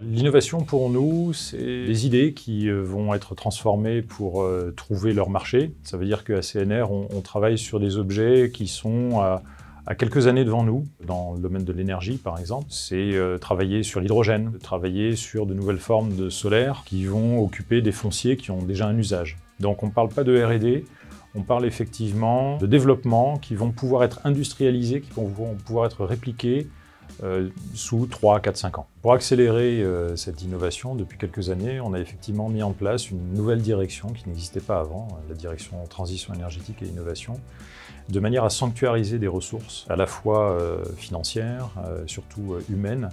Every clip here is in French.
L'innovation pour nous, c'est des idées qui vont être transformées pour trouver leur marché. Ça veut dire qu'à CNR, on travaille sur des objets qui sont à quelques années devant nous. Dans le domaine de l'énergie, par exemple, c'est travailler sur l'hydrogène, travailler sur de nouvelles formes de solaire qui vont occuper des fonciers qui ont déjà un usage. Donc on ne parle pas de R&D, on parle effectivement de développement qui vont pouvoir être industrialisés, qui vont pouvoir être répliqués sous 3, 4, 5 ans. Pour accélérer cette innovation, depuis quelques années, on a effectivement mis en place une nouvelle direction qui n'existait pas avant, la direction Transition énergétique et innovation, de manière à sanctuariser des ressources, à la fois financières, surtout humaines,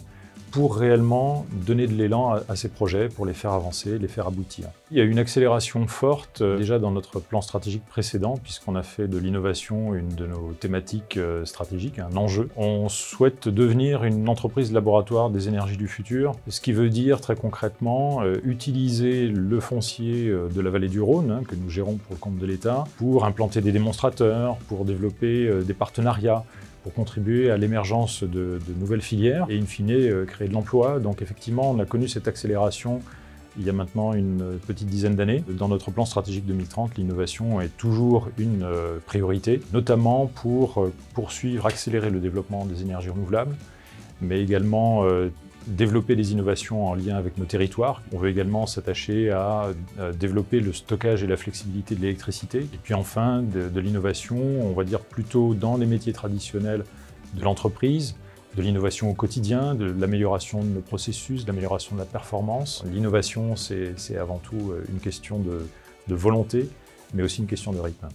pour réellement donner de l'élan à ces projets, pour les faire avancer, les faire aboutir. Il y a eu une accélération forte déjà dans notre plan stratégique précédent, puisqu'on a fait de l'innovation une de nos thématiques stratégiques, un enjeu. On souhaite devenir une entreprise laboratoire des énergies du futur, ce qui veut dire très concrètement utiliser le foncier de la vallée du Rhône, que nous gérons pour le compte de l'État, pour implanter des démonstrateurs, pour développer des partenariats, pour contribuer à l'émergence de nouvelles filières et in fine créer de l'emploi. Donc effectivement, on a connu cette accélération il y a maintenant une petite dizaine d'années. Dans notre plan stratégique 2030, l'innovation est toujours une priorité, notamment pour poursuivre, accélérer le développement des énergies renouvelables, mais également développer des innovations en lien avec nos territoires. On veut également s'attacher à développer le stockage et la flexibilité de l'électricité. Et puis enfin, de l'innovation, on va dire plutôt dans les métiers traditionnels de l'entreprise, de l'innovation au quotidien, de l'amélioration de nos processus, de l'amélioration de la performance. L'innovation, c'est avant tout une question de volonté, mais aussi une question de rythme.